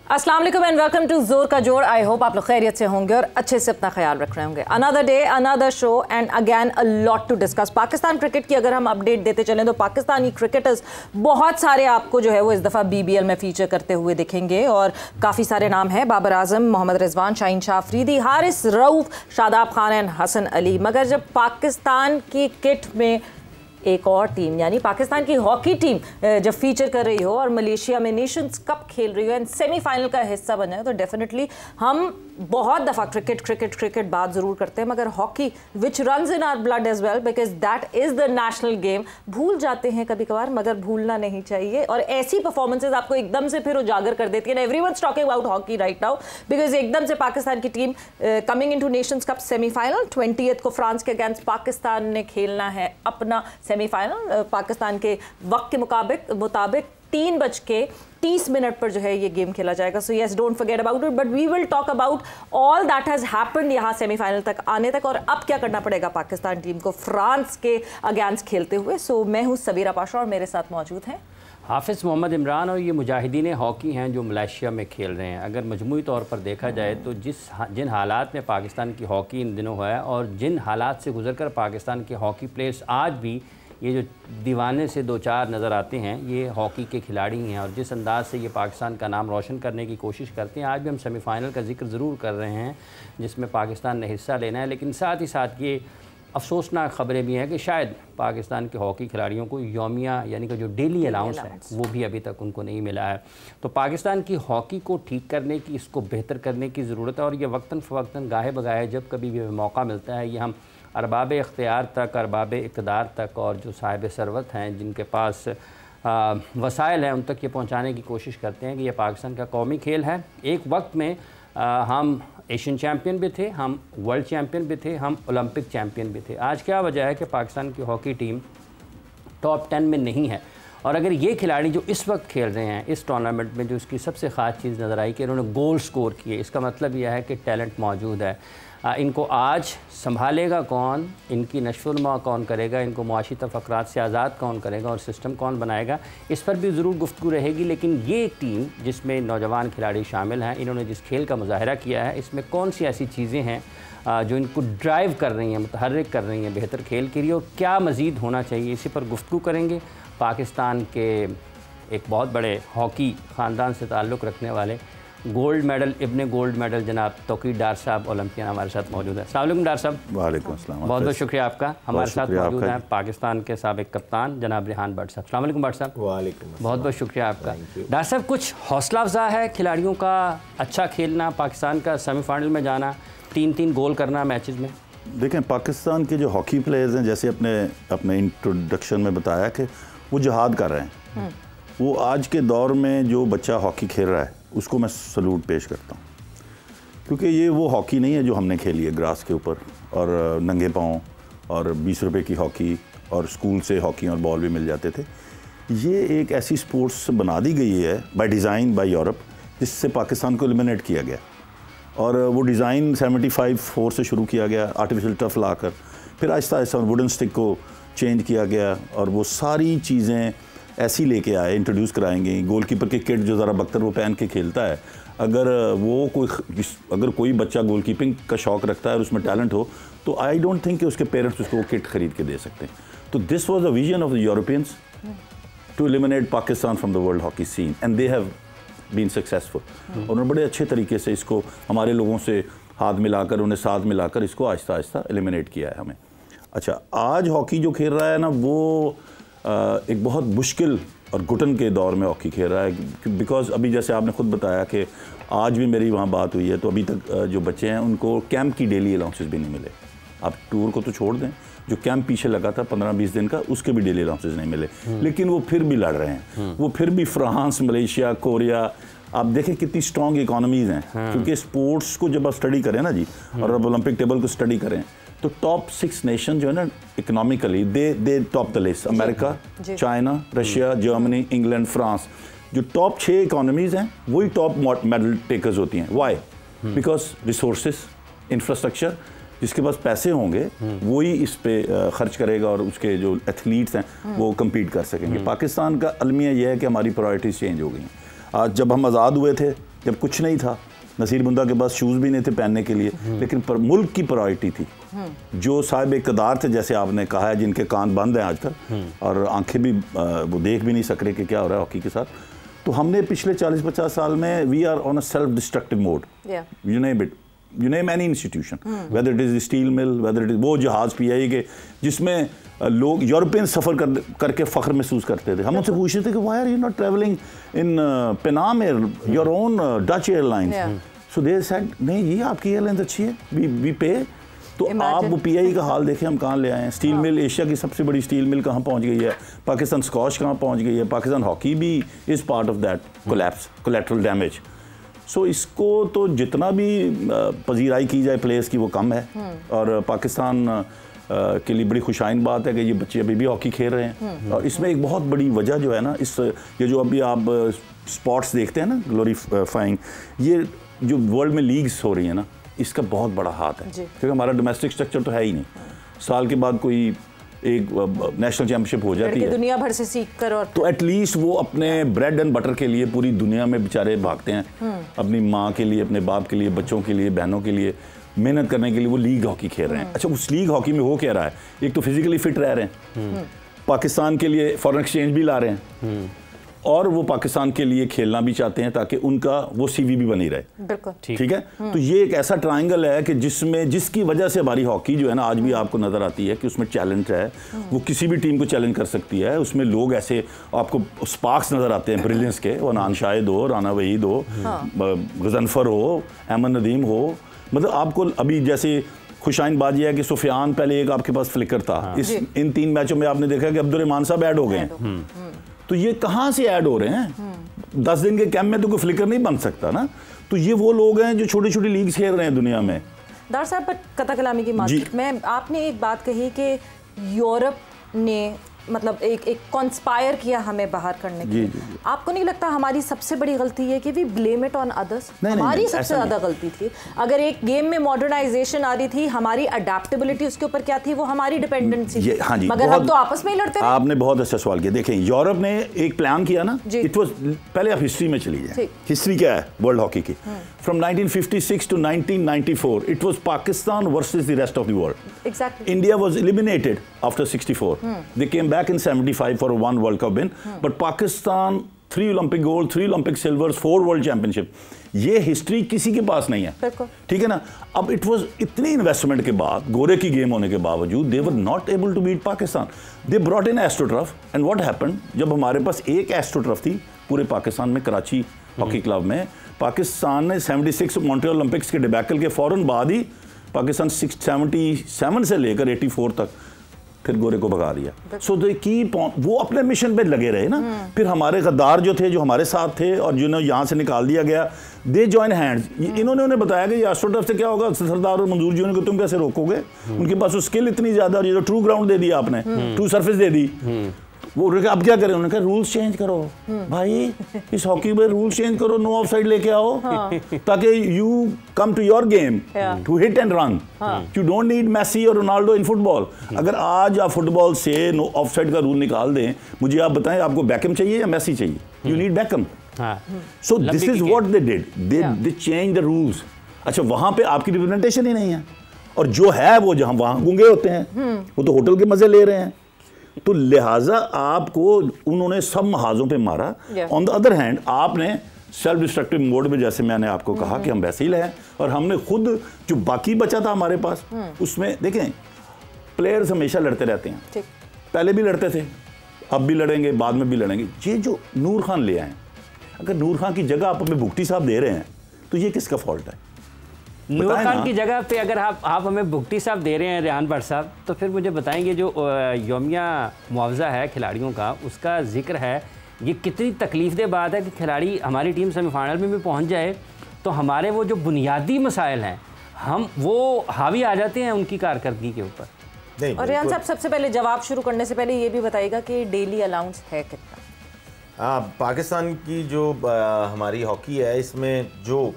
अस्सलाम वालेकुम and welcome to जोर का जोर। आई होप आप लोग खैरियत से होंगे और अच्छे से अपना ख्याल रख रहे होंगे। Another day another show and again a lot to discuss. Pakistan cricket की अगर हम अपडेट देते चलें तो पाकिस्तानी क्रिकेटर्स बहुत सारे आपको जो है वो इस दफ़ा BBL में फीचर करते हुए दिखेंगे और काफ़ी सारे नाम हैं। बाबर आजम, मोहम्मद रिजवान, शाहीन शाह अफरीदी, हारिस रऊफ, शादाब खान एंड हसन अली। मगर जब पाकिस्तान की किट में एक और टीम यानी पाकिस्तान की हॉकी टीम जब फीचर कर रही हो और मलेशिया में नेशंस कप खेल रही हो एंड सेमीफाइनल का हिस्सा बन जाए तो डेफिनेटली हम बहुत दफ़ा क्रिकेट बात ज़रूर करते हैं, मगर hockey which runs in our blood as well because that is the national game भूल जाते हैं कभी कभार, मगर भूलना नहीं चाहिए। और ऐसी परफॉर्मेंसेज आपको एकदम से फिर उजागर कर देती है। Everyone's talking about hockey right now because एकदम से पाकिस्तान की team coming into Nations cup semifinal 20th को फ्रांस के अगेंस्ट पाकिस्तान ने खेलना है अपना सेमीफाइनल। पाकिस्तान के वक्त के मुताबिक 3:30 पर जो है ये गेम खेला जाएगा। So yes, don't forget about it, but we will talk about all that has happened यहाँ सेमीफाइनल तक आने तक और अब क्या करना पड़ेगा पाकिस्तान टीम को फ्रांस के अगेंस्ट खेलते हुए। सो मैं हूँ सबीरा पाशा और मेरे साथ मौजूद हैं हाफिज़ मोहम्मद इमरान और ये मुजाहिदीन हॉकी हैं जो मलेशिया में खेल रहे हैं। अगर मजमूई तौर पर देखा जाए तो जिन हालात में पाकिस्तान की हॉकी इन दिनों है और जिन हालात से गुजरकर पाकिस्तान के हॉकी प्लेयर्स आज भी ये जो दीवाने से दो चार नज़र आते हैं, ये हॉकी के खिलाड़ी हैं और जिस अंदाज़ से ये पाकिस्तान का नाम रोशन करने की कोशिश करते हैं। आज भी हम सेमीफ़ाइनल का जिक्र ज़रूर कर रहे हैं जिसमें पाकिस्तान ने हिस्सा लेना है, लेकिन साथ ही साथ ये अफसोसनाक ख़बरें भी हैं कि शायद पाकिस्तान के हॉकी खिलाड़ियों को यौमिया यानी कि जो डेली अलाउंस है वो भी अभी तक उनको नहीं मिला है। तो पाकिस्तान की हॉकी को ठीक करने की, इसको बेहतर करने की ज़रूरत है और ये वक्तन फ़वक्तन गाहे बगाहे जब कभी भी मौका मिलता है ये हम अरबाब इख्तियार तक, अरबाब इक़्तिदार तक और जो साहिब सरवत हैं जिनके पास वसाइल हैं उन तक ये पहुँचाने की कोशिश करते हैं कि ये पाकिस्तान का कौमी खेल है। एक वक्त में हम एशियन चैम्पियन भी थे, हम वर्ल्ड चैम्पियन भी थे, हम ओलंपिक चैम्पियन भी थे। आज क्या वजह है कि पाकिस्तान की हॉकी टीम टॉप 10 में नहीं है? और अगर ये खिलाड़ी जो इस वक्त खेल रहे हैं इस टूर्नामेंट में, जो इसकी सबसे ख़ास चीज़ नज़र आई कि इन्होंने गोल स्कोर किए, इसका मतलब यह है कि टैलेंट मौजूद है। इनको आज संभालेगा कौन, इनकी नशोनुमा कौन करेगा, इनको मुआशी तफक्रात से आज़ाद कौन करेगा और सिस्टम कौन बनाएगा, इस पर भी ज़रूर गुफ्तगू रहेगी। लेकिन ये एक टीम जिसमें नौजवान खिलाड़ी शामिल हैं, इन्होंने जिस खेल का मुजाहरा किया है इसमें कौन सी ऐसी चीज़ें हैं जो इनको ड्राइव कर रही हैं, मुतहर्रिक कर रही हैं बेहतर खेल के लिए और क्या मज़ीद होना चाहिए, इसी पर गुफ्तगू करेंगे। पाकिस्तान के एक बहुत बड़े हॉकी ख़ानदान से ताल्लुक़ रखने वाले गोल्ड मेडल, इब्ने गोल्ड मेडल जनाब तौक़ीर डार साहब ओलंपियन हमारे साथ मौजूद है। अस्सलाम वालेकुम डार साहब। वालेकुम अस्सलाम। बहुत बहुत शुक्रिया आपका। हमारे साथ मौजूद हैं पाकिस्तान के साबिक़ कप्तान जनाब रेहान भट्ट साहब। अस्सलाम वालेकुम भट्ट साहब। वालेकुम। बहुत बहुत शुक्रिया आपका। डार साहब, कुछ हौसला अफ़ज़ा है खिलाड़ियों का अच्छा खेलना, पाकिस्तान का सेमीफाइनल में जाना, 3-3 गोल करना मैचेस में? देखें, पाकिस्तान के जो हॉकी प्लेयर्स हैं, जैसे अपने इंट्रोडक्शन में बताया कि वो जिहाद कर रहे हैं। वो आज के दौर में जो बच्चा हॉकी खेल रहा है उसको मैं सलूट पेश करता हूँ, क्योंकि ये वो हॉकी नहीं है जो हमने खेली है ग्रास के ऊपर और नंगे पाँव और 20 रुपए की हॉकी और स्कूल से हॉकी और बॉल भी मिल जाते थे। ये एक ऐसी स्पोर्ट्स बना दी गई है बाय डिज़ाइन बाय यूरोप, जिससे पाकिस्तान को एलिमिनेट किया गया और वो डिज़ाइन 75-4 से शुरू किया गया आर्टिफिशियल टफ लाकर, फिर आहिस्ता आहिस्ता वुडन स्टिक को चेंज किया गया और वो सारी चीज़ें ऐसी लेके आए, इंट्रोड्यूस कराएंगे। गोलकीपर की किट जो ज़रा बख्तर वो पहन के खेलता है, अगर कोई बच्चा गोलकीपिंग का शौक़ रखता है और उसमें टैलेंट हो तो आई डोंट थिंक कि उसके पेरेंट्स उसको किट ख़रीद के दे सकते हैं। तो this was the vision of the Europeans to eliminate Pakistan from the world hockey scene and they have been successful. उन्होंने बड़े अच्छे तरीके से इसको हमारे लोगों से हाथ मिलाकर, उन्हें साथ मिलाकर इसको आहिस्ता आहिस्ता एलिमिनेट किया है हमें। अच्छा, आज हॉकी जो खेल रहा है ना, वो एक बहुत मुश्किल और घुटन के दौर में हॉकी खेल रहा है, बिकॉज अभी जैसे आपने ख़ुद बताया कि आज भी मेरी वहाँ बात हुई है तो अभी तक जो बच्चे हैं उनको कैंप की डेली अलाउंसेस भी नहीं मिले। आप टूर को तो छोड़ दें, जो कैंप पीछे लगा था 15-20 दिन का, उसके भी डेली अलाउंसेस नहीं मिले। लेकिन वो फिर भी लड़ रहे हैं, वो फिर भी फ्रांस, मलेशिया, कोरिया, आप देखें कितनी स्ट्रॉन्ग इकोनॉमीज़ हैं। क्योंकि स्पोर्ट्स को जब आप स्टडी करें ना जी, और अब ओलंपिक टेबल को स्टडी करें तो टॉप 6 नेशन जो है ना economically they top the list. America, China, Russia, Germany, England, France, जो टॉप 6 इकोनॉमीज़ हैं वही टॉप मेडल टेकर्स होती हैं। वाई? बिकॉज रिसोर्सेज, इंफ्रास्ट्रक्चर, जिसके पास पैसे होंगे वही इस पे खर्च करेगा और उसके जो एथलीट्स हैं वो कम्पीट कर सकेंगे। पाकिस्तान का अलमिया यह है कि हमारी प्रायोरिटीज़ चेंज हो गई हैं। आज जब हम आज़ाद हुए थे जब कुछ नहीं था, नसीर बुंदा के पास शूज़ भी नहीं थे पहनने के लिए, लेकिन मुल्क की प्रायोरिटी थी। जो साहिब इक़्तिदार थे, जैसे आपने कहा है, जिनके कान बंद हैं आजकल और आंखें भी वो देख भी नहीं सक रहे कि क्या हो रहा है हॉकी के साथ, तो हमने पिछले 40-50 साल में we are on a self destructive mode. You name any institution, whether it is steel mill, whether it is वो जहाज़ PIA के जिसमें लोग यूरोपियन सफ़र करके फ़ख्र महसूस करते थे। हम उनसे पूछते थे कि why are you not travelling in Pan Am air, your own Dutch airlines? So they said नहीं, ये आपकी एयरलाइंस अच्छी है, वी पे। तो आप वो PIA का हाल देखें, हम कहाँ ले आए हैं। स्टील मिल, एशिया की सबसे बड़ी स्टील मिल कहाँ पहुँच गई है, पाकिस्तान स्कॉच कहाँ पहुँच गई है, पाकिस्तान हॉकी भी is part of that collapse, collateral damage. So इसको तो जितना भी पजीराई की जाए प्लेयर्स की वो कम है। और पाकिस्तान के लिए बड़ी खुशाइन बात है कि ये बच्चे अभी भी हॉकी खेल रहे हैं। और इसमें एक बहुत बड़ी वजह जो है ना, ये जो अभी आप स्पोर्ट्स देखते हैं ना, ग्लोरीफाइंग, ये जो वर्ल्ड में लीग्स हो रही है ना, इसका बहुत बड़ा हाथ है, क्योंकि हमारा डोमेस्टिक स्ट्रक्चर तो है ही नहीं। साल के बाद कोई एक नेशनल चैंपियनशिप हो जाती है, दुनिया भर से सीख कर, और तो एटलीस्ट वो अपने ब्रेड एंड बटर के लिए पूरी दुनिया में बेचारे भागते हैं, अपनी माँ के लिए, अपने बाप के लिए, बच्चों के लिए, बहनों के लिए मेहनत करने के लिए वो लीग हॉकी खेल रहे हैं। अच्छा, उस लीग हॉकी में हो क्या रहा है, एक तो फिजिकली फिट रह रहे हैं, पाकिस्तान के लिए फॉरेन एक्सचेंज भी ला रहे हैं, और वो पाकिस्तान के लिए खेलना भी चाहते हैं ताकि उनका वो CV भी बनी रहे। बिल्कुल ठीक है। तो ये एक ऐसा ट्रायंगल है कि जिसकी वजह से हमारी हॉकी जो है ना आज भी आपको नजर आती है कि उसमें टैलेंट है, वो किसी भी टीम को चैलेंज कर सकती है। उसमें लोग ऐसे आपको स्पार्क्स नजर आते हैं ब्रिलियंस के, वो नान शाहिद हो, राना वहीद हो, गजनफर हो, अहमद नदीम हो, मतलब आपको अभी जैसे खुशाइन बात यह है कि सुफियान पहले एक आपके पास फ्लिकर था, इन 3 मैचों में आपने देखा कि अब्दुर्रहमान साहब ऐड हो गए हैं। तो ये कहाँ से ऐड हो रहे हैं? 10 दिन के कैंप में तो कोई फ्लिकर नहीं बन सकता ना। तो ये वो लोग हैं जो छोटी छोटी लीग्स खेल रहे हैं दुनिया में। डार साहब, पर कथा कलामी की मार्केट में आपने एक बात कही कि यूरोप ने मतलब एक कॉन्स्पायर किया हमें बाहर करने के लिए। आपको नहीं लगता हमारी सबसे बड़ी गलती है कि we blame it on others? हमारी सबसे ज़्यादा गलती थी। अगर एक गेम में मॉडर्नाइजेशन आ रही थी, हमारी अडेप्टेबिलिटी उसके ऊपर क्या थी, वो हमारी डिपेंडेंसी थी। हाँ जी, मगर हम तो आपस में ही लड़ते थे। आपने बहुत अच्छा सवाल किया। देखें, यूरोप ने एक प्लान किया ना, इट वाज, पहले आप हिस्ट्री में चली जाए। हिस्ट्री क्या है वर्ल्ड हॉकी की? From 1956 to 1994 it was Pakistan versus the rest of the world. Exactly. India was eliminated after 64. They came back in 75 for one World Cup win. But Pakistan 3 Olympic gold, 3 Olympic silvers, 4 World Championship. ये history किसी के पास नहीं है, ठीक है ना। अब it was इतनी इन्वेस्टमेंट के बाद, गोरे की गेम होने के बावजूद, they were not able to beat Pakistan. They brought in astroturf and what happened, जब हमारे पास एक एस्ट्रोटर्फ थी पूरे पाकिस्तान में, कराची हॉकी क्लब में, पाकिस्तान ने 76 मॉन्ट्रियल ओलंपिक्स के डिबैकल के फौरन बाद ही पाकिस्तान 77 से लेकर 84 तक फिर गोरे को भगा दिया। सो दे कीप ऑन, वो अपने मिशन पे लगे रहे ना। फिर हमारे गद्दार जो थे, जो हमारे साथ थे और जिन्हें यहाँ से निकाल दिया गया, दे जॉइन हैंड्स। इन्होंने उन्हें बताया कि एस्ट्रोटर्फ से क्या होगा, सरदार और मंजूर जी को तुम कैसे रोकोगे, उनके पास स्किल इतनी ज्यादा, और ये जो ट्रू ग्राउंड दे दिया आपने, ट्रू सरफेस दे दी, वो अब क्या करें? उन्होंने कहा रूल्स चेंज करो भाई, इस हॉकी में रूल्स चेंज करो, नो ऑफसाइड लेके आओ, ताकि you come to your game to hit and run. You don't need Messi और रोनाल्डो इन फुटबॉल। अगर आज आप फुटबॉल से नो ऑफसाइड का रूल निकाल दें, मुझे आप बताएं आपको बैकम चाहिए या मेसी चाहिए? You need Beckham. So this is what they did, they change the rules. अच्छा, वहां पे आपकी रिप्रेजेंटेशन ही नहीं है, और जो है वो जहां वहां गूंगे होते हैं, वो तो होटल के मजे ले रहे हैं। तो लिहाजा आपको उन्होंने सब महाजों पे मारा। ऑन द अदर हैंड आपने सेल्फ डिस्ट्रक्टिव मोड में, जैसे मैंने आपको कहा कि हम वैसे ही रहे, और हमने खुद जो बाकी बचा था हमारे पास, उसमें देखें प्लेयर्स हमेशा लड़ते रहते हैं, पहले भी लड़ते थे, अब भी लड़ेंगे, बाद में भी लड़ेंगे। ये जो नूर खान ले आए, अगर नूर खान की जगह आप अपने भुगटी साहब दे रहे हैं तो ये किसका फॉल्ट है? नूर खान की जगह पे अगर आप हमें भुगटी साहब दे रहे हैं, रेहान भट्ट साहब, तो फिर मुझे बताएंगे जो यौमिया मुआवजा है खिलाड़ियों का, उसका जिक्र है, ये कितनी तकलीफदेह बात है कि खिलाड़ी हमारी टीम सेमीफाइनल में भी पहुंच जाए तो हमारे वो जो बुनियादी मसाइल हैं हम वो हावी आ जाते हैं उनकी कारकर्दगी के ऊपर। और रेहान साहब, सबसे पहले जवाब शुरू करने से पहले ये भी बताइएगा कि डेली अलाउंस है कितना? पाकिस्तान की जो हमारी हॉकी है, इसमें जो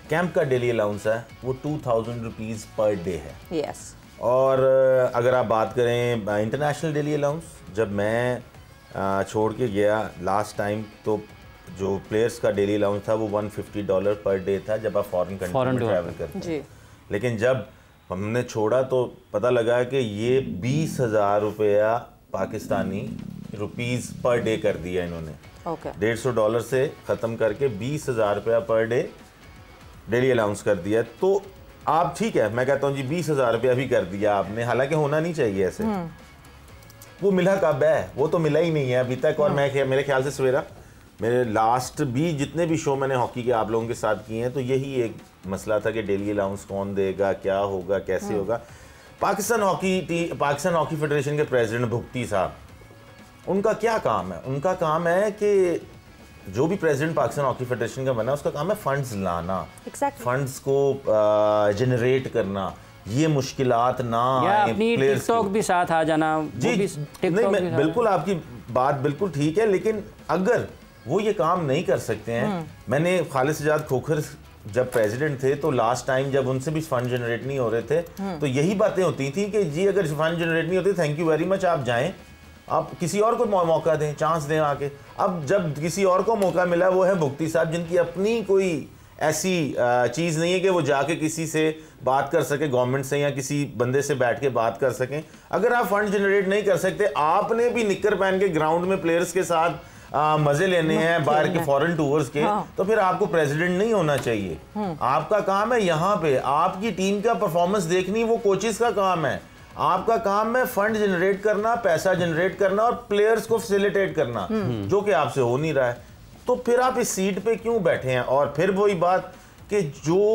कैंप का डेली अलाउंस है वो 2000 रुपीज़ पर डे है। यस। और अगर आप बात करें इंटरनेशनल डेली अलाउंस, जब मैं छोड़ के गया लास्ट टाइम, तो जो प्लेयर्स का डेली अलाउंस था वो $150 पर डे था जब आप फॉरेन कंट्री में ट्रैवल करते हैं। लेकिन जब हमने छोड़ा तो पता लगा कि ये 20,000 रुपया पाकिस्तानी रुपीस पर डे कर दिया इन्होंने। $150 से ख़त्म करके 20,000 रुपया पर डे डेली अलाउंस कर दिया। तो आप ठीक है, मैं कहता हूँ जी 20,000 रुपया भी कर दिया आपने, हालांकि होना नहीं चाहिए ऐसे। वो मिला कब है? वो तो मिला ही नहीं है अभी तक। और मेरे ख्याल से सवेरा मेरे लास्ट भी जितने भी शो मैंने हॉकी के आप लोगों के साथ किए हैं तो यही एक मसला था कि डेली अलाउंस कौन देगा, क्या होगा, कैसे होगा। पाकिस्तान हॉकी फेडरेशन के प्रेसिडेंट भुगती साहब, उनका क्या काम है? उनका काम है कि जो भी प्रेसिडेंट पाकिस्तान हॉकी फेडरेशन का बना उसका काम है फंड्स लाना, फंड्स को जनरेट करना, ये मुश्किलात ना आए। टिकटॉक भी साथ आ जाना जी, नहीं बिल्कुल आपकी बात बिल्कुल ठीक है, लेकिन अगर वो ये काम नहीं कर सकते हैं, मैंने खालिद सजाद खोखर जब प्रेसिडेंट थे तो लास्ट टाइम जब उनसे भी फंड जनरेट नहीं हो रहे थे तो यही बातें होती थी कि जी अगर फंड जनरेट नहीं होते थैंक यू वेरी मच, आप जाएं, आप किसी और को मौका दें, चांस दें आके। अब जब किसी और को मौका मिला वो है भुगती साहब, जिनकी अपनी कोई ऐसी चीज़ नहीं है कि वो जाके किसी से बात कर सके, गवर्नमेंट से या किसी बंदे से बैठ के बात कर सकें। अगर आप फंड जनरेट नहीं कर सकते, आपने भी निक्कर पहन के ग्राउंड में प्लेयर्स के साथ मजे लेने हैं बाहर के फॉरेन टूर्स के, तो फिर आपको प्रेसिडेंट नहीं होना चाहिए। आपका काम है यहाँ पे आपकी टीम का परफॉर्मेंस देखनी, वो कोचेस का काम है। आपका काम है फंड जनरेट करना, पैसा जनरेट करना और प्लेयर्स को फैसिलिटेट करना, जो कि आपसे हो नहीं रहा है। तो फिर आप इस सीट पे क्यों बैठे हैं? और फिर वही बात कि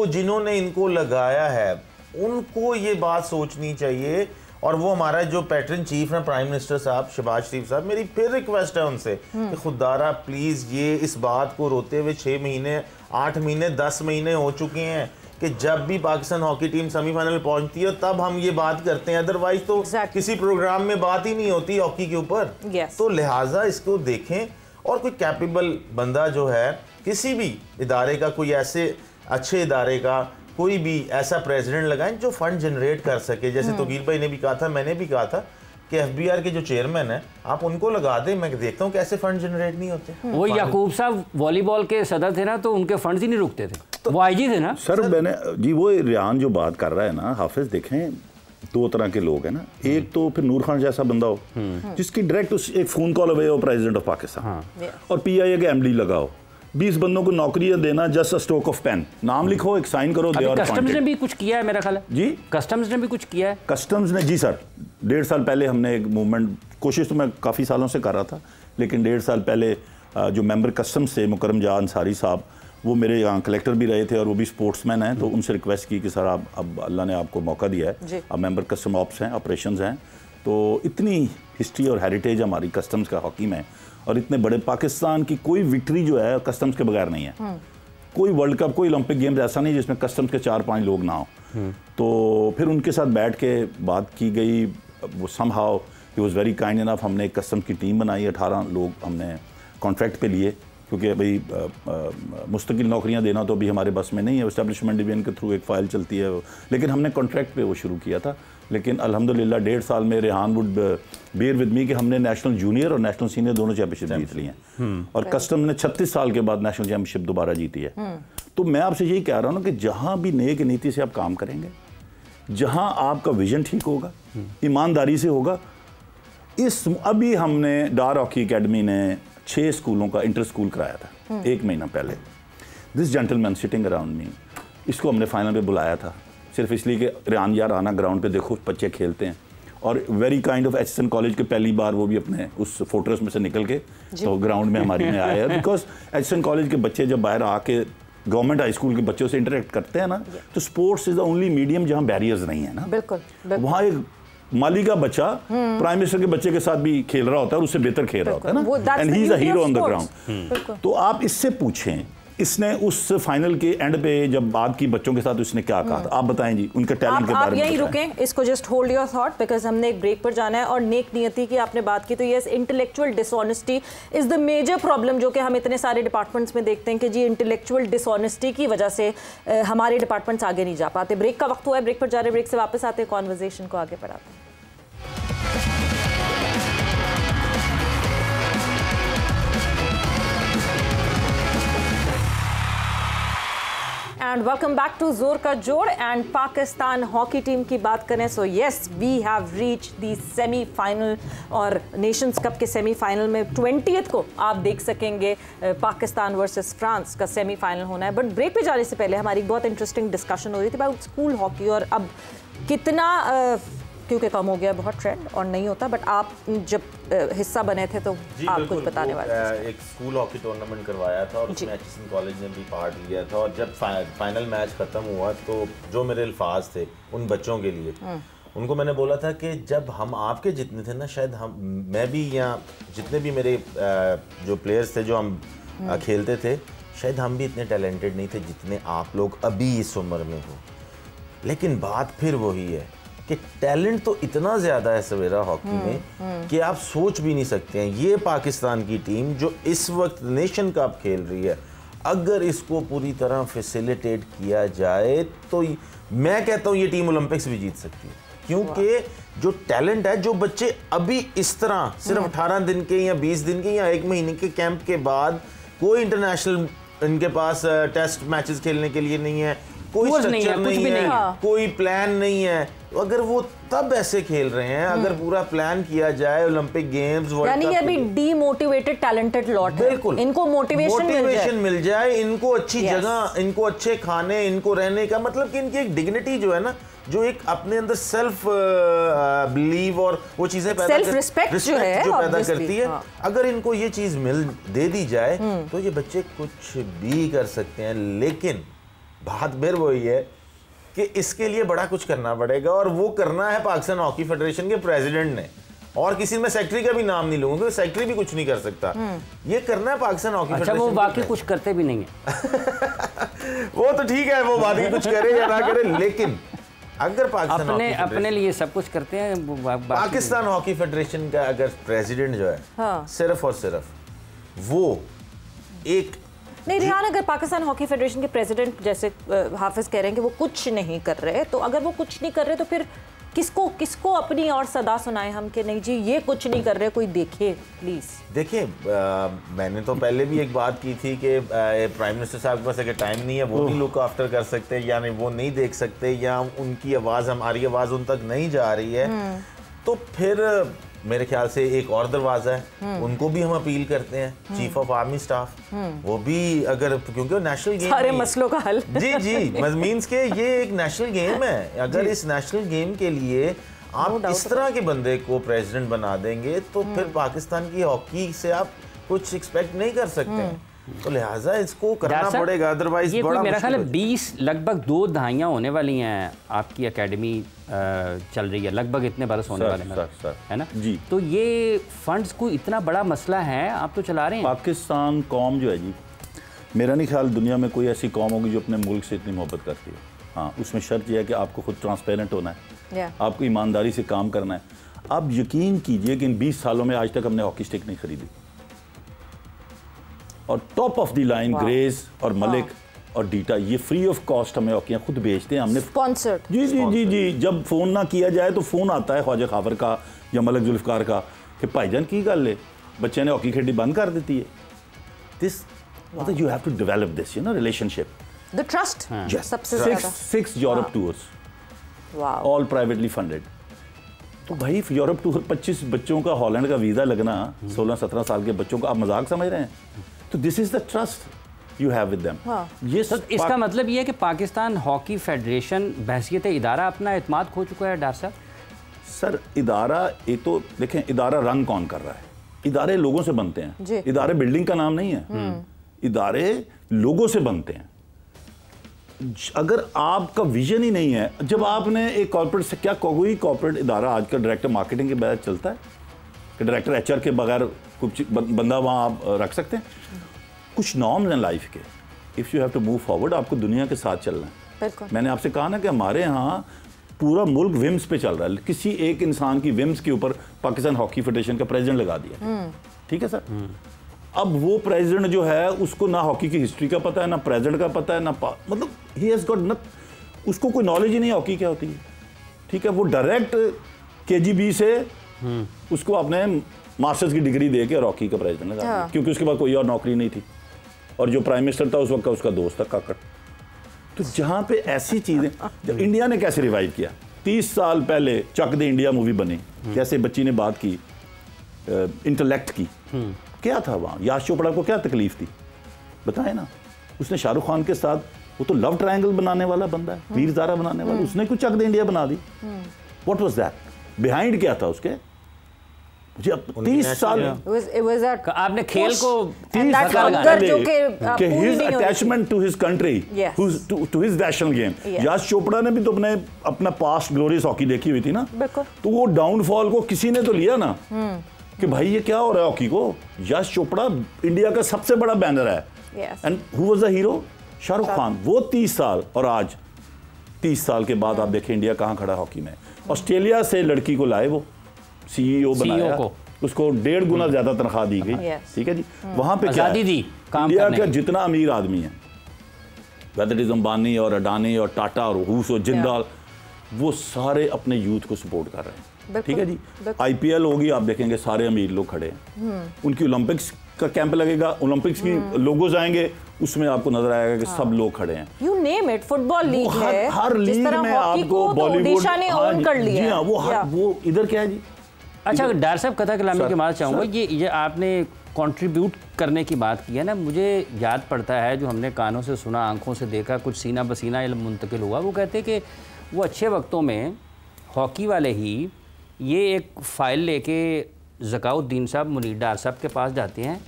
जिन्होंने इनको लगाया है उनको ये बात सोचनी चाहिए। और वो हमारा जो पैटर्न चीफ है प्राइम मिनिस्टर साहब शहबाज शरीफ साहब, मेरी फिर रिक्वेस्ट है उनसे कि खुदारा प्लीज़ ये इस बात को रोते हुए 6 महीने 8 महीने 10 महीने हो चुके हैं कि जब भी पाकिस्तान हॉकी टीम सेमीफाइनल में पहुंचती है तब हम ये बात करते हैं, अदरवाइज तो किसी प्रोग्राम में बात ही नहीं होती हॉकी के ऊपर। तो लिहाजा इसको देखें और कोई कैपेबल बंदा जो है किसी भी इदारे का, कोई ऐसे अच्छे इदारे का कोई भी ऐसा प्रेसिडेंट लगाएं जो फंड जनरेट कर सके। जैसे तोकीर भाई ने भी कहा था, मैंने भी कहा था कि एफबीआर के जो चेयरमैन है आप उनको लगा दें। मैं देखता हूँ कैसे फंड जनरेट नहीं होते। वो याकूब साहब वॉलीबॉल के सदर थे ना, तो उनके फंड्स ही नहीं रुकते थे, तो वो आईजी थे ना सर। मैंने जी वो रियान जो बात कर रहा है ना, हाफिज देखें 2 तरह के लोग हैं ना, एक तो फिर नूर खान जैसा बंदा हो जिसकी डायरेक्ट एक फोन कॉल अवे हो प्रेसिडेंट ऑफ पाकिस्तान, और पीआईए के एमडी लगाओ, 20 बंदों को नौकरियां देना, just a stroke of pen, नाम लिखो, एक साइन करो। कस्टम्स ने भी कुछ किया है मेरा ख्याल है जी, कस्टम्स ने भी कुछ किया है। कस्टम्स ने जी सर 1.5 साल पहले हमने एक मूवमेंट, कोशिश तो मैं काफ़ी सालों से कर रहा था, लेकिन 1.5 साल पहले जो मेंबर कस्टम्स से मुकरम जहां अंसारी साहब, वो मेरे यहाँ कलेक्टर भी रहे थे और वो भी स्पोर्ट्समैन हैं, तो उनसे रिक्वेस्ट की कि सर आप अब अल्लाह ने आपको मौका दिया है, अब मेंबर कस्टम ऑप्स हैं, ऑपरेशंस हैं, तो इतनी हिस्ट्री और हेरिटेज हमारी कस्टम्स का हॉकी में, और इतने बड़े पाकिस्तान की कोई विक्ट्री जो है कस्टम्स के बगैर नहीं है। कोई वर्ल्ड कप, कोई ओलंपिक गेम्स ऐसा नहीं जिसमें कस्टम्स के 4-5 लोग ना हो। तो फिर उनके साथ बैठ के बात की गई, वो somehow he was very kind enough. हमने एक कस्टम्स की टीम बनाई, 18 लोग हमने कॉन्ट्रैक्ट पे लिए, क्योंकि भाई मुस्तकिल नौकरियां देना तो अभी हमारे बस में नहीं है, एस्टेब्लिशमेंट डिवीजन के थ्रू एक फ़ाइल चलती है, लेकिन हमने कॉन्ट्रैक्ट पे वो शुरू किया था। लेकिन अल्हम्दुलिल्लाह 1.5 साल में Rehan would bear with me कि हमने नेशनल जूनियर और नेशनल सीनियर दोनों चैंपियनशिप जीत ली हैं, और कस्टम ने 36 साल के बाद नेशनल चैंपियनशिप दोबारा जीती है। तो मैं आपसे यही कह रहा हूँ कि जहाँ भी नेक नीति से आप काम करेंगे, जहाँ आपका विजन ठीक होगा, ईमानदारी से होगा। अभी हमने डार हॉकी अकेडमी ने 6 स्कूलों का इंटर स्कूल कराया था 1 महीना पहले। This gentleman sitting around me, इसको हमने फाइनल में बुलाया था सिर्फ इसलिए कि रियान यार आना ग्राउंड पे देखो बच्चे खेलते हैं, और very kind of HSN college के पहली बार वो भी अपने उस फोर्ट्रेस में से निकल के तो ग्राउंड में हमारी में आए हैं, बिकॉज एचएसएन कॉलेज के बच्चे जब बाहर आके गवर्नमेंट हाई स्कूल के बच्चों से इंटरेक्ट करते हैं ना, तो sports is the only medium जहाँ बैरियर्स नहीं है ना। बिल्कुल, वहाँ एक माली का बच्चा प्राइम मिनिस्टर के बच्चे के साथ भी खेल रहा होता है और उससे बेहतर खेल रहा होता है ना, and he is a hero on the ground. तो आप इससे पूछें, इसने उस फाइनल के एंड पे जब बात की बच्चों के साथ, उसने क्या कहा था, आप बताएं जी उनके टैलेंट के बारे में। आप यहीं रुकें, इसको just hold your thought, because हमने एक ब्रेक पर जाना है। और नेक नियति की आपने बात की, तो yes, intellectual dishonesty is the major problem जो कि हम इतने सारे डिपार्टमेंट्स में देखते हैं कि जी इंटेलेक्चुअल डिसऑनेस्टी की वजह से हमारे डिपार्टमेंट्स आगे नहीं जा पाते। ब्रेक का वक्त हुआ है, ब्रेक पर जा रहे, ब्रेक से वापस आते हैं, कॉन्वर्जेशन को आगे बढ़ाते हैं। एंड वेलकम बैक टू जोर का जोड़। एंड पाकिस्तान हॉकी टीम की बात करें so yes we have reach the semifinal और नेशंस कप के सेमीफाइनल में 20th को आप देख सकेंगे पाकिस्तान वर्सेस फ्रांस का सेमीफाइनल होना है। बट ब्रेक पे जाने से पहले हमारी बहुत इंटरेस्टिंग डिस्कशन हो रही थी अबाउट स्कूल हॉकी और अब कितना क्योंकि कम हो गया बहुत ट्रेंड और नहीं होता, बट आप जब हिस्सा बने थे तो आप कुछ बताने वाले थे। एक स्कूल हॉकी टूर्नामेंट करवाया था और उसमें एचएसएन कॉलेज ने भी पार्ट लिया था और जब फाइनल मैच खत्म हुआ तो जो मेरे अल्फाज थे उन बच्चों के लिए, उनको मैंने बोला था कि जब हम आपके जितने थे ना, शायद मैं भी या जितने भी मेरे जो प्लेयर्स थे जो हम खेलते थे, शायद हम भी इतने टैलेंटेड नहीं थे जितने आप लोग अभी इस उम्र में हो। लेकिन बात फिर वही है कि टैलेंट तो इतना ज़्यादा है सवेरा हॉकी में कि आप सोच भी नहीं सकते हैं। ये पाकिस्तान की टीम जो इस वक्त नेशन कप खेल रही है, अगर इसको पूरी तरह फैसिलिटेट किया जाए तो मैं कहता हूँ ये टीम ओलंपिक्स भी जीत सकती है, क्योंकि जो टैलेंट है, जो बच्चे अभी इस तरह सिर्फ 18 दिन के या 20 दिन के या 1 महीने के कैंप के बाद कोई इंटरनेशनल इनके पास टेस्ट मैचेस खेलने के लिए नहीं है, कोई स्ट्रक्चर नहीं है, कोई प्लान नहीं है, तो अगर वो तब ऐसे खेल रहे हैं, अगर पूरा प्लान किया जाए ओलंपिक गेम्स वर्ल्ड कप, यानी अभी डीमोटिवेटेड टैलेंटेड लॉट है, बिल्कुल इनको मोटिवेशन मिल जाए, इनको अच्छी जगह, इनको अच्छे खाने, इनको रहने का, मतलब कि इनकी एक डिग्निटी जो है ना, जो एक अपने अंदर सेल्फ बिलीव और वो चीजें सेल्फ रिस्पेक्ट जो पैदा करती है, अगर इनको ये चीज दे दी जाए तो ये बच्चे कुछ भी कर सकते हैं। लेकिन बात फिर वही है कि इसके लिए बड़ा कुछ करना पड़ेगा और वो करना है पाकिस्तान हॉकी फेडरेशन के प्रेसिडेंट ने, और किसी में सेक्रेटरी का भी नाम नहीं लूंगा क्योंकि सेक्रेटरी भी कुछ नहीं कर सकता, ये करना है पाकिस्तान हॉकी फेडरेशन। वो बाकी कुछ करते भी नहीं है वो तो ठीक है, वो बाकी कुछ करे या ना करे, लेकिन अगर पाकिस्तान अपने लिए सब कुछ करते हैं, पाकिस्तान हॉकी फेडरेशन का अगर प्रेसिडेंट जो है सिर्फ और सिर्फ वो एक नहीं, रिहान अगर पाकिस्तान हॉकी फेडरेशन के प्रेसिडेंट जैसे हाफिज कह रहे हैं कि वो कुछ नहीं कर रहे, तो अगर वो कुछ नहीं कर रहे तो फिर किसको अपनी और सदा सुनाए हम कि नहीं जी ये कुछ नहीं कर रहे, कोई देखे प्लीज। देखिए मैंने तो पहले भी एक बात की थी कि प्राइम मिनिस्टर साहब के पास अगर टाइम नहीं है, वो भी लुक आफ्टर कर सकते, यानी वो नहीं देख सकते या उनकी आवाज़, हमारी आवाज़ उन तक नहीं जा रही है, तो फिर मेरे ख्याल से एक और दरवाज़ा है, उनको भी हम अपील करते हैं, चीफ ऑफ आर्मी स्टाफ, वो भी अगर, क्योंकि नेशनल गेम सारे मसलों का हल जी मीन्स के ये एक नेशनल गेम है, अगर इस नेशनल गेम के लिए आप इस तरह के बंदे को प्रेसिडेंट बना देंगे तो फिर पाकिस्तान की हॉकी से आप कुछ एक्सपेक्ट नहीं कर सकते, तो लिहाजा इसको करना पड़ेगा, अदरवाइज बड़ा मेरा ख्याल है 20 लगभग 2 दहाइयाँ होने वाली हैं आपकी एकेडमी चल रही है, लगभग इतने बरस होने वाले हैं, है ना जी। तो ये फंड्स को इतना बड़ा मसला है, आप तो चला रहे हैं। पाकिस्तान कौम जो है जी, मेरा नहीं ख्याल दुनिया में कोई ऐसी कौम होगी जो अपने मुल्क से इतनी मोहब्बत करती है। हाँ, उसमें शर्त यह है कि आपको खुद ट्रांसपेरेंट होना है, आपको ईमानदारी से काम करना है। आप यकीन कीजिए कि इन 20 सालों में आज तक हमने हॉकी स्टिक नहीं खरीदी, और top of the line grace और मलिक और डीटा ये फ्री ऑफ कॉस्ट हमें हॉकियाँ खुद बेचते हैं, हमने स्पॉन्सर्ड। जी, जब फ़ोन ना किया जाए तो फ़ोन आता है ख्वाजा खाफर का या मलिक जुल्फ़कार का कि भाईजान की गल है, बच्चे ने हॉकी खेडी बंद कर देती है। दिस मतलब you have to develop this relationship, the trust. सबसे ज़्यादा 6 Europe tours, all privately funded. तो भाई यूरोप टूर 25 बच्चों का हॉलैंड का वीज़ा लगना, 16-17 साल के बच्चों का, आप मजाक समझ रहे हैं? तो this is the trust you have with them. ये सर इसका मतलब ये है कि पाकिस्तान हॉकी फेडरेशन बहसियत इदारा अपना एतमाद खो चुका है डॉक्टर साहब। सर इदारा, एक तो देखें इदारा रंग कौन कर रहा है, इदारे लोगों से बनते हैं, इदारे बिल्डिंग का नाम नहीं है, इदारे लोगों से बनते हैं। अगर आपका विजन ही नहीं है, जब आपने एक कॉर्पोरेट से, क्या कोई कॉर्पोरेट इदारा आज का डायरेक्टर मार्केटिंग के बगैर चलता है कि डायरेक्टर एचआर के बगैर कुछ बंदा वहाँ आप रख सकते हैं? कुछ नॉर्म्स हैं लाइफ के, if you have to move forward, आपको दुनिया के साथ चलना है। मैंने आपसे कहा ना कि हमारे यहाँ पूरा मुल्क विम्स पे चल रहा है, किसी एक इंसान की विम्स के ऊपर पाकिस्तान हॉकी फेडरेशन का प्रेसिडेंट लगा दिया, ठीक है सर। अब वो प्रेसिडेंट जो है उसको ना हॉकी की हिस्ट्री का पता है, ना प्रेसिडेंट का पता है, ना मतलब ही हैज़ गॉट नट, उसको कोई नॉलेज ही नहीं हॉकी क्या होती है, ठीक है। वो डायरेक्ट KGB से उसको अपने मास्टर्स की डिग्री दे के हॉकी का प्रेसिडेंट लगा, क्योंकि उसके बाद कोई और नौकरी नहीं थी, और जो प्राइम मिनिस्टर था उस वक्त का उसका दोस्त था काकड़। तो जहाँ पे ऐसी चीजें, जब इंडिया ने कैसे रिवाइव किया, 30 साल पहले चक दे इंडिया मूवी बनी, कैसे बच्ची ने बात की, इंटेलेक्ट की, क्या था वहाँ, याश चोपड़ा को क्या तकलीफ थी बताए ना, उसने शाहरुख खान के साथ, वो तो लव ट्रायंगल बनाने वाला बंदा है, वीर ज़ारा बनाने वाला, उसने कुछ चक दे इंडिया बना दी। व्हाट वाज दैट, बिहाइंड क्या था उसके, मुझे अब 30 साल आपने खेल को कि his attachment to his country, to his national game। Yash Chopra ने भी तो अपना पास्ट ग्लोरियस हॉकी देखी हुई थी ना, तो वो डाउनफॉल को किसी ने तो लिया ना कि भाई ये क्या हो रहा है हॉकी को। याश चोपड़ा इंडिया का सबसे बड़ा बैनर है, and who was the hero, Shahrukh Khan. वो 30 साल और आज 30 साल के बाद आप देखें इंडिया कहाँ खड़ा हॉकी में। ऑस्ट्रेलिया से लड़की को लाए, वो सीईओ बनाया, उसको 1.5 गुना ज्यादा तनख्वाह दी गई, ठीक है जी। वहां पे क्या है, इंडिया का जितना अमीर आदमी है, वेदर इट इज अंबानी और अडानी और टाटा और हूस और जिंदाल, वो सारे अपने यूथ को सपोर्ट कर रहे हैं, ठीक है जी। आईपीएल होगी, आप देखेंगे सारे अमीर लोग खड़े हैं। उनकी ओलंपिक्स का कैंप लगेगा, ओलंपिक्स की लोगोज आएंगे, उसमें आपको नजर आएगा कि सब लोग खड़े हैं। You name it, football league है, हर लीग में आपको बॉलीवुड ने ओन कर लिया। जी हाँ, वो इधर क्या है जी। अच्छा डॉक्टर साहब, कथा कलामी के बाद चाहूँगा, ये आपने कंट्रीब्यूट करने की बात की है ना, मुझे याद पड़ता है जो हमने कानों से सुना, आंखों से देखा, कुछ सीना बसीना इल्म मुंतकिल हुआ। वो कहते कि वो अच्छे वक्तों में हॉकी वाले ही ये एक फ़ाइल लेके ज़काउद्दीन साहब मुनीर डार साहब के पास जाते हैं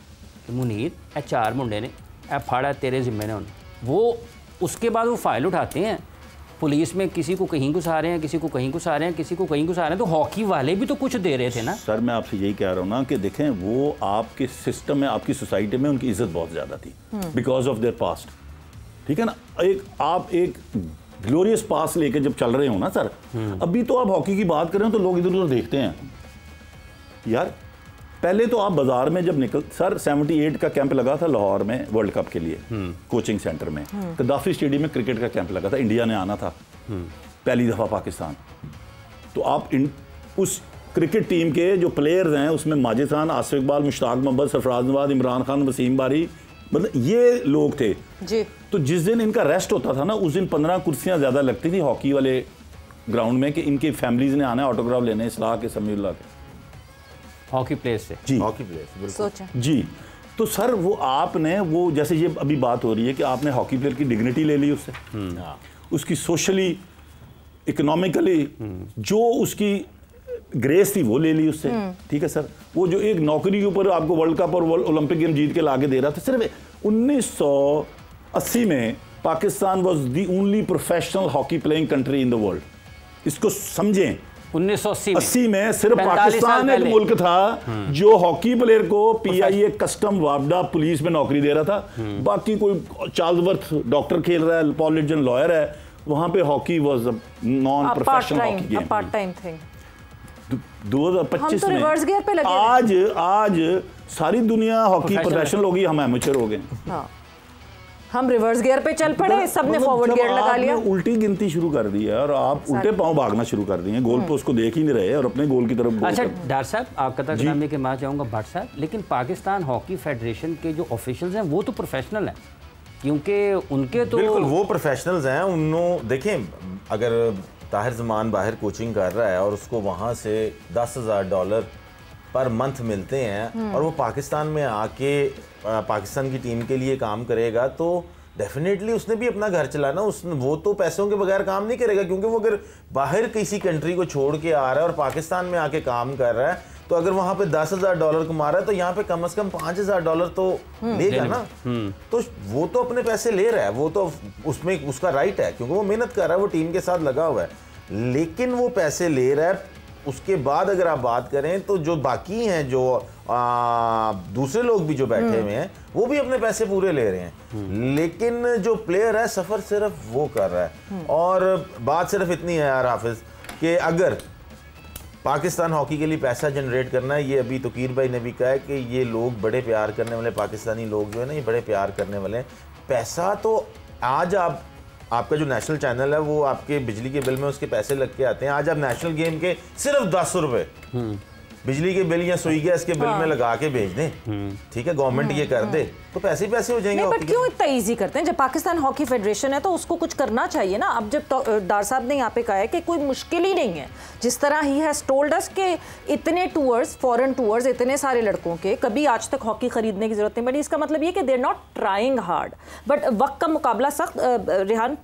कि मुनीर ए 4 मुंडे ने ए फाड़ा तेरे ज़िम्मे ने, वो उसके बाद वो फ़ाइल उठाते हैं, पुलिस में किसी को कहीं घुसा रहे हैं, किसी को कहीं घुसा रहे हैं, किसी को कहीं घुसा रहे हैं। तो हॉकी वाले भी तो कुछ दे रहे थे ना। सर मैं आपसे यही कह रहा हूँ ना कि देखें, वो आपके सिस्टम में, आपकी सोसाइटी में उनकी इज्जत बहुत ज़्यादा थी बिकॉज ऑफ देयर पास्ट, ठीक है ना। आप एक ग्लोरियस पास लेके जब चल रहे हो ना सर, अभी तो आप हॉकी की बात करें तो लोग इधर उधर देखते हैं यार। पहले तो आप बाजार में जब निकल, सर 78 का कैंप लगा था लाहौर में वर्ल्ड कप के लिए, कोचिंग सेंटर में, गद्दाफी स्टेडियम में क्रिकेट का कैंप लगा था, इंडिया ने आना था पहली दफा पाकिस्तान। तो आप उस क्रिकेट टीम के जो प्लेयर्स हैं उसमें माजिद खान, आसिफ इकबाल, मुश्ताक मोहम्मद, सरफराज नवाज, इमरान खान, वसीम बारी, मतलब ये लोग थे जी। तो जिस दिन इनका रेस्ट होता था ना, उस दिन 15 कुर्सियां ज्यादा लगती थी हॉकी वाले ग्राउंड में कि इनकी फैमिलीज ने आना ऑटोग्राफ लेने इस्लाह के, समीउल्लाह के, हॉकी प्लेस से जी, हॉकी प्लेस सोचा जी। तो सर वो आपने वो जैसे ये अभी बात हो रही है कि आपने हॉकी प्लेयर की डिग्निटी ले ली उससे, उसकी सोशली इकोनॉमिकली जो उसकी ग्रेस थी वो ले ली उससे, ठीक है सर। वो जो एक नौकरी के ऊपर आपको वर्ल्ड कप और ओलंपिक गेम जीत के लाके दे रहा था, सिर्फ 1980 में Pakistan was the only professional hockey playing country in the world. इसको समझें, 1980 में सिर्फ पाकिस्तान एक मुल्क था जो हॉकी प्लेयर को PIA कस्टम वापडा पुलिस में नौकरी दे रहा था। बाकी कोई चार्ल्सवर्थ डॉक्टर खेल रहा है, पॉल लिजन लॉयर है, वहां पे hockey was a non professional hockey game, part time thing. 2025 में रिवर्स गियर पे लगे आज सारी दुनिया हॉकी प्रोफेशनल हो गई, हम एमेचर हो गए। हम रिवर्स गियर पे चल पड़े, सबने फॉरवर्ड गियर लगा लिया, उल्टी गिनती शुरू कर दी है और आप उल्टे पांव भागना शुरू कर दिए, गोल पोस्ट को देख ही नहीं रहे और अपने गोल की तरफ। अच्छा डॉक्टर साहब, आपका तक नाम लेके मैं चाहूँगा भट्ट साहब, लेकिन पाकिस्तान हॉकी फेडरेशन के जो ऑफिशियल्स हैं वो तो प्रोफेशनल हैं, क्योंकि उनके तो बिल्कुल वो प्रोफेशनल्स हैं। उन्होंने देखें, अगर ताहिर ज़मान बाहर कोचिंग कर रहा है और उसको वहाँ से $10,000 पर मंथ मिलते हैं और वो पाकिस्तान में आके पाकिस्तान की टीम के लिए काम करेगा, तो डेफिनेटली उसने भी अपना घर चलाना, वो तो पैसों के बगैर काम नहीं करेगा, क्योंकि वो अगर बाहर किसी कंट्री को छोड़ के आ रहा है और पाकिस्तान में आके काम कर रहा है, तो अगर वहां पे $10,000 कमा रहा है तो यहाँ पे कम से कम $5,000 तो लेगा ना। तो वो तो अपने पैसे ले रहा है, वो तो उसमें उसका राइट है, क्योंकि वो मेहनत कर रहा है, वो टीम के साथ लगा हुआ है, लेकिन वो पैसे ले रहा है। उसके बाद अगर आप बात करें तो जो बाकी हैं, जो दूसरे लोग भी जो बैठे हुए हैं, वो भी अपने पैसे पूरे ले रहे हैं, लेकिन जो प्लेयर है सफ़र सिर्फ वो कर रहा है। और बात सिर्फ इतनी है यार हाफिज, कि अगर पाकिस्तान हॉकी के लिए पैसा जनरेट करना है, ये अभी तकीर भाई ने भी कहा है कि ये लोग बड़े प्यार करने वाले पाकिस्तानी लोग जो है ना, ये बड़े प्यार करने वाले हैं। पैसा तो आज आपका जो नेशनल चैनल है वो आपके बिजली के बिल में उसके पैसे लग के आते हैं। आज आप नेशनल गेम के सिर्फ 10 रुपए बिजली के बिल या सुई गैस के बिल में लगा के भेज दें, ठीक है, गवर्नमेंट ये कर दे तो पैसे ही पैसे हो जाएंगे। बट क्यों इतना इजी करते हैं? जब पाकिस्तान हॉकी फेडरेशन है तो उसको कुछ करना चाहिए ना। अब जब डार साहब ने यहाँ पे कहा है कि कोई मुश्किल ही नहीं है, जिस तरह ही हैज टोल्ड अस के इतने टूर्स, फॉरेन टूर्स इतने सारे लड़कों के, कभी आज तक हॉकी खरीदने की जरूरत नहीं पड़ी। इसका मतलब ये कि they are not trying hard, but वक्त का मुकाबला सख्त। रेहान,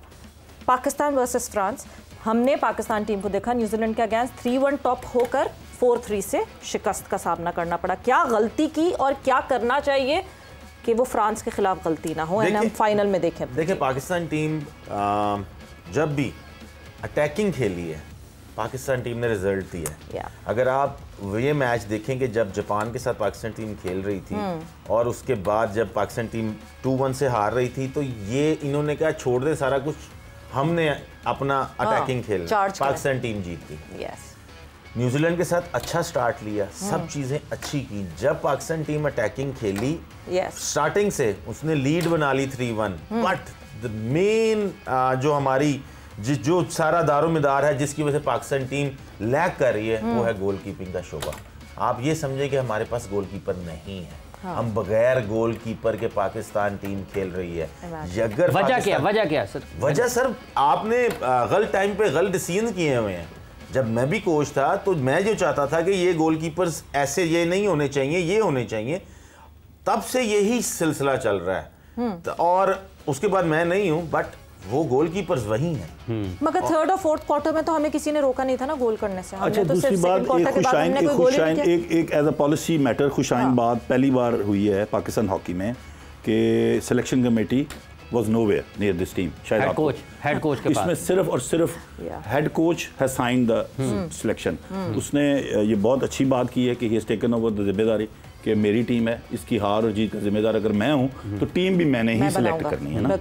पाकिस्तान वर्सेस फ्रांस, हमने पाकिस्तान टीम को देखा न्यूजीलैंड के अगेंस्ट 3-1 टॉप होकर 4-3 से शिकस्त का सामना करना पड़ा। क्या गलती की और क्या करना चाहिए कि वो फ्रांस के खिलाफ गलती ना हो, हम फाइनल में देखें? देखिए, पाकिस्तान टीम जब भी अटैकिंग खेली है, पाकिस्तान टीम ने रिजल्ट दिया है। अगर आप ये मैच देखें कि जब जापान के साथ पाकिस्तान टीम खेल रही थी और उसके बाद जब पाकिस्तान टीम 2-1 से हार रही थी, तो ये इन्होंने कहा छोड़ दे सारा कुछ, हमने अपना अटैकिंग खेलना, पाकिस्तान टीम जीत गई। न्यूजीलैंड के साथ अच्छा स्टार्ट लिया, सब चीजें अच्छी की। जब पाकिस्तान टीम अटैकिंग खेली, स्टार्टिंग से उसने लीड बना ली 3-1, बट द मेन जो हमारी जो सारा दारोमदार है जिसकी वजह से पाकिस्तान टीम लैग कर रही है, वो है गोलकीपिंग का शोबा। आप ये समझे कि हमारे पास गोलकीपर नहीं है, हम बगैर गोलकीपर के पाकिस्तान टीम खेल रही है। अगर वजह क्या सर? वजह सर, आपने गलत टाइम पे गलत डिसीजन किए हुए हैं। जब मैं भी कोच था तो मैं जो चाहता था कि ये गोलकीपर्स ऐसे ये नहीं होने चाहिए, ये होने चाहिए, तब से यही सिलसिला चल रहा है। और उसके बाद मैं नहीं हूं, बट वो गोलकीपर्स वही हैं। मगर थर्ड और फोर्थ क्वार्टर में तो हमें किसी ने रोका नहीं था ना गोल करने से। अच्छा, दूसरी बात, एक एज अ पॉलिसी मैटर खुशाइन बात पहली बार हुई है पाकिस्तान हॉकी में कि selection committee was nowhere near this team. शायद हेड कोच के इसमें सिर्फ और सिर्फ head coach has signed the selection. उसने ये बहुत अच्छी बात की है कि he has taken over the जिम्मेदारी कि मेरी टीम है, इसकी हार और जीत का जिम्मेदार अगर मैं हूँ तो टीम भी मैंने ही सिलेक्ट करनी है ना।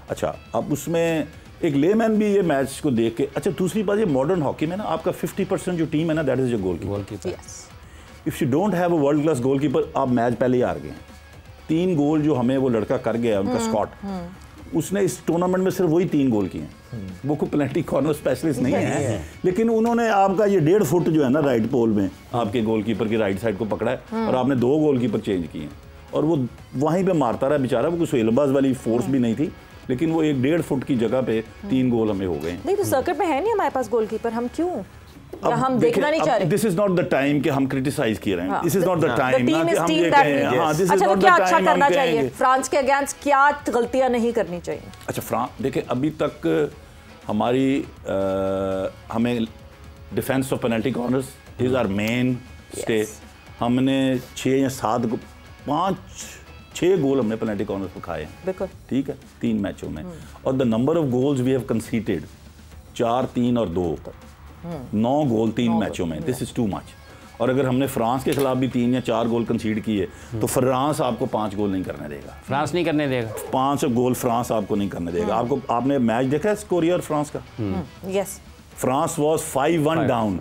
अच्छा, अब उसमें एक लेमैन भी ये मैच को देख के, अच्छा दूसरी बात, ये मॉडर्न हॉकी में ना आपका 50% जो टीम है ना, that is your goalkeeper. If you don't have a world class goalkeeper, आप मैच पहले ही हार गए। 3 गोल जो हमें वो लड़का कर गया उनका स्कॉट, उसने इस टूर्नामेंट में सिर्फ वही 3 गोल किए हैं। वो कोई पेनल्टी कॉर्नर स्पेशलिस्ट नहीं है, लेकिन उन्होंने आपका ये 1.5 फुट जो है ना राइट पोल में आपके गोलकीपर की राइट साइड को पकड़ा है और आपने 2 गोलकीपर चेंज किए हैं और वो वहीं पे मारता रहा बेचारा। वो कोई सेलबाज वाली फोर्स भी नहीं थी, लेकिन वो 1.5 फुट की जगह पे 3 गोल हमें हो गए। नहीं तो सर्किट में है नहीं हमारे पास गोलकीपर, हम क्यों? हम देखना नहीं चाह रहे। This is not the time कि हम क्रिटिसाइज किए रहे हैं। This is not the time कि हम ये कहें हां this is not the time. अच्छा, क्या करना चाहिए फ्रांस के अगेंस्ट? क्या गलतियां नहीं करनी चाहिए? अच्छा, फ्रांस देखिए, अभी तक हमारी हमें defence of penalty corners is our main stay. हमने 6 या 7 5-6 गोल हमने पेनल्टी कॉर्नर पर खाए हैं, बिल्कुल ठीक है, 3 मैचों में। और the number of goals we have consider 4, 3 और 2, 9 गोल 3 मैचों में, दिस इज टू मच। और अगर हमने फ्रांस के खिलाफ भी 3 या 4 गोल कंसीड किए तो फ्रांस आपको 5 गोल नहीं करने देगा। फ्रांस नहीं करने देगा 5 गोल, फ्रांस आपको नहीं करने देगा। आपने मैच देखा है कोरिया और फ्रांस का? Yes, France was 5-1 down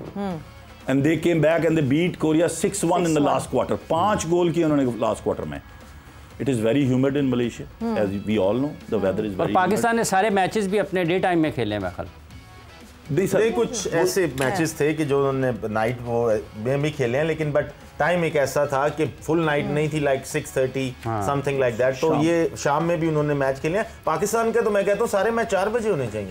and they came back and they beat Korea 6-1 in the last quarter. 5 गोल किए उन्होंने लास्ट क्वार्टर में। It is very humid in Malaysia, as we all know. The weather is very. और पाकिस्तान ने सारे matches भी अपने day time में खेले हैं। कुछ ऐसे मैचेस थे कि जो उन्होंने नाइट वो में भी खेले हैं, लेकिन बट टाइम एक ऐसा था कि फुल नाइट नहीं थी, लाइक 6:30 समथिंग लाइक दैट। तो ये शाम में भी उन्होंने मैच खेले हैं। पाकिस्तान के तो मैं कहता हूँ सारे मैच 4 बजे होने चाहिए।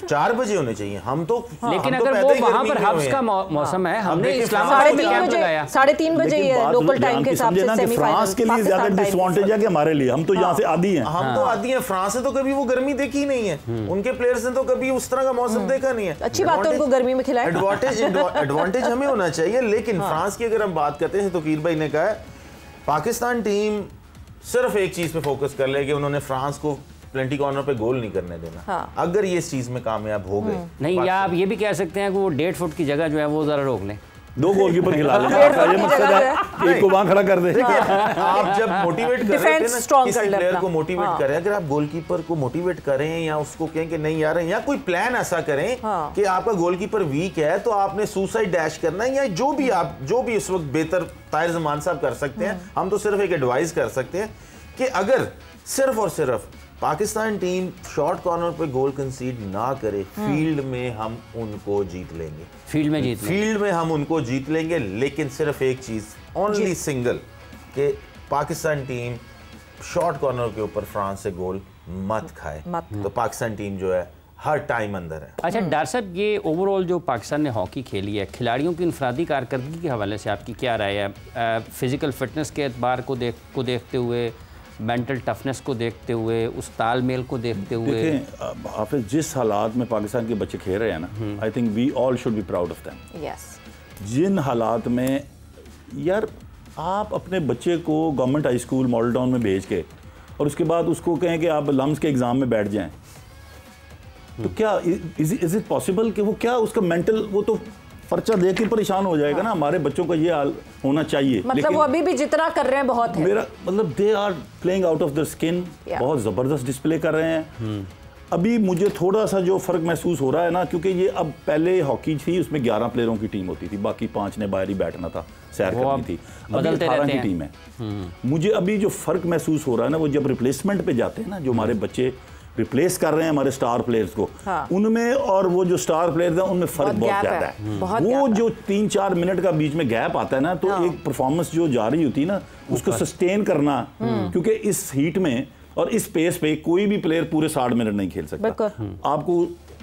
4 बजे होने चाहिए। हम तो लेकिन अगर वो वहाँ पर हब्स का मौसम है, हमने इस्लामाबाद में कैंप लगाया 3:30 बजे लोकल टाइम के हिसाब से सेमीफाइनल। फ्रांस के लिए ज्यादा डिसएडवांटेज है कि हमारे लिए, हम तो यहाँ से आदी हैं। हम तो आदी हैं। फ्रांस से तो कभी वो गर्मी देखी नहीं है, उनके प्लेयर्स ने तो कभी उस तरह का मौसम देखा नहीं है। अच्छी बात है उनको गर्मी में खिलाए। एडवांटेज हमें होना चाहिए। लेकिन फ्रांस की अगर हम बात करते हैं तो कीर भाई ने कहा है पाकिस्तान टीम सिर्फ एक चीज पे फोकस कर ले कि उन्होंने फ्रांस को पेनल्टी कॉर्नर पे गोल नहीं करने देना। अगर ये इस चीज में कामयाब हो गए नहीं, या आप ये भी कह सकते हैं कि वो 1.5 फुट की जगह जो है वो जरा रोक लें, 2 गोलकीपर खिला लें, ये मकसद है, एक को वहां खड़ा कर दे। आप जब मोटिवेट कर रहे हैं ना किसी प्लेयर को मोटिवेट करें, अगर आप गोलकीपर को मोटिवेट करें या उसको कहें कि नहीं यार, या कोई प्लान ऐसा करें कि आपका गोलकीपर वीक है तो आपने सुसाइड डैश करना है, या जो भी इस वक्त बेहतर ताहिर जमान साहब कर सकते हैं। हम तो सिर्फ एक एडवाइस कर सकते हैं कि अगर सिर्फ और सिर्फ पाकिस्तान टीम शॉर्ट कॉर्नर पे गोल कंसीड ना करे, फील्ड में हम उनको जीत लेंगे, फील्ड में हम उनको जीत लेंगे। लेकिन सिर्फ एक चीज, ओनली सिंगल, कि पाकिस्तान टीम शॉर्ट कॉर्नर के ऊपर फ्रांस से गोल मत खाए। तो पाकिस्तान टीम जो है हर टाइम अंदर है। अच्छा डॉक्टर साहब, ये ओवरऑल जो पाकिस्तान ने हॉकी खेली है, खिलाड़ियों की इंफरादी कारकर्दगी के हवाले से आपकी क्या राय है? फिजिकल फिटनेस के एतबार को देखते हुए, मेंटल टफनेस को देखते हुए, उस तालमेल को देखते हुए, देखें हाफिज, जिस हालात में पाकिस्तान के बच्चे खेल रहे हैं ना, I think we all should be proud of them. जिन हालात में यार आप अपने बच्चे को government high school model town में भेज के और उसके बाद उसको कहें कि आप लम्स के एग्ज़ाम में बैठ जाएं, तो क्या इज इट पॉसिबल कि वो क्या उसका मेंटल, वो तो पर्चा दे के परेशान हो जाएगा ना। हमारे बच्चों का ये हाल होना चाहिए। मतलब वो अभी भी जितना कर रहे हैं बहुत है। मेरा मतलब they are playing out of the skin, बहुत ज़बरदस्त डिस्प्ले कर रहे हैं। अभी मुझे थोड़ा सा जो फ़र्क महसूस हो रहा है ना, क्योंकि ये अब पहले हॉकी थी, उसमें 11 प्लेयरों की टीम होती थी, बाकी 5 ने बाहर ही बैठना था, सैर करनी थी। अभी 18 की टीम है। मुझे अभी जो फ़र्क महसूस हो रहा है ना, वो जब रिप्लेसमेंट पे जाते हैं ना, जो हमारे बच्चे रिप्लेस कर रहे हैं हमारे स्टार प्लेयर्स को, उनमें और वो जो स्टार प्लेयर्स हैं उनमें फ़र्क बहुत ज़्यादा है। वो जो 3-4 मिनट का बीच में गैप आता है ना, तो एक परफॉर्मेंस जो जा रही होती है ना, उसको सस्टेन करना, क्योंकि इस हीट में और इस पेस पे कोई भी प्लेयर पूरे 60 मिनट नहीं खेल सकता। आपको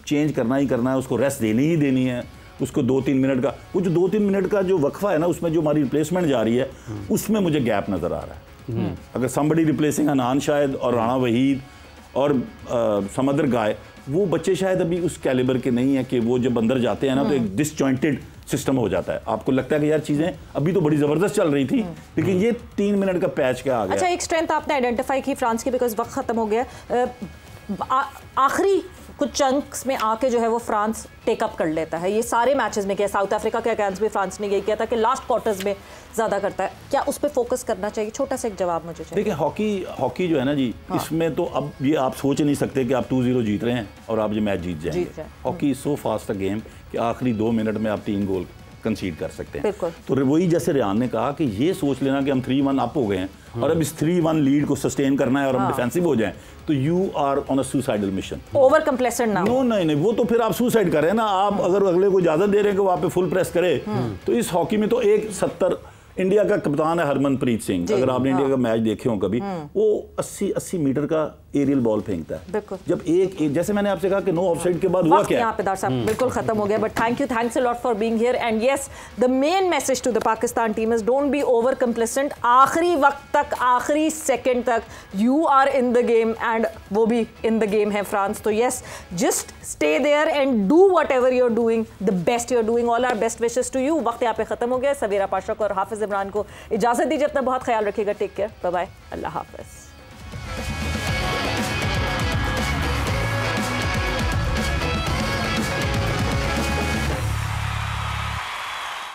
चेंज करना ही करना है, उसको रेस्ट देनी ही देनी है, उसको 2-3 मिनट का, वो जो 2-3 मिनट का जो वक्फा है ना, उसमें जो हमारी रिप्लेसमेंट जा रही है, उसमें मुझे गैप नज़र आ रहा है। अगर समबडी रिप्लेसिंग अनान शायद और राणा वहीद और समंदर गाय, वो बच्चे शायद अभी उस कैलिबर के नहीं है कि वो जब अंदर जाते हैं ना, तो एक डिसजॉइंटेड सिस्टम हो जाता है। आपको लगता है कि यार चीज़ें अभी तो बड़ी ज़बरदस्त चल रही थी, लेकिन ये 3 मिनट का पैच क्या आ गया। अच्छा, एक स्ट्रेंथ आपने आइडेंटिफाई की फ्रांस की, बिकॉज वक्त ख़त्म हो गया। आखिरी कुछ चंक्स में आके जो है वो फ्रांस टेकअप कर लेता है। ये सारे मैचेस में किया, साउथ अफ्रीका के अगेंस्ट भी फ्रांस ने यही किया था कि लास्ट क्वार्टर्स में ज़्यादा करता है। क्या उस पर फोकस करना चाहिए? छोटा सा एक जवाब मुझे चाहिए। देखिए हॉकी जो है ना जी, इसमें तो अब ये आप सोच नहीं सकते कि आप 2-0 जीत रहे हैं और आप ये मैच जीत जाएंगे। Hockey so fast a game कि आखिरी 2 मिनट में आप 3 गोल कंसीड कर सकते हैं। तो वही जैसे रियान ने कहा कि ये सोच लेना कि हम 3-1 अप हो गए हैं और अब इस 3-1 लीड को सस्टेन करना है और हम डिफेंसिव हो जाएं, तो you are on a suicidal mission. Over complacent ना हो। नहीं, वो तो फिर आप सुसाइड कर रहे हैं ना। आप अगर अगले को इजाजत दे रहे हैं कि वो आप पे फुल प्रेस करे, तो इस हॉकी में तो 1-70 इंडिया का कप्तान है हरमनप्रीत सिंह, अगर आपने इंडिया का मैच देखे हो कभी, वो 80 मीटर का एरियल बॉल फेंकता है। जब एक जैसे मैंने आपसे कहा कि नो ऑफसाइड के बाद हुआ क्या, यहाँ पे दार साहब बिल्कुल खत्म हो गया, but thanks a lot for being here. And yes, the main message to the Pakistan team is don't be over complacent. आखिरी वक्त तक, आखिरी सेकंड तक you are in the game, and वो भी इन द गेम है फ्रांस। तो yes, just stay there and do whatever you are doing, the best you are doing. All are best wishes to you. वक्त यहाँ पे खत्म हो गया। सवेरा पाशा को और हाफिज इमरान को इजाजत दीजिए। अपना बहुत ख्याल रखिएगा। टेक केयर, बाय बाय, अल्लाह हाफिज।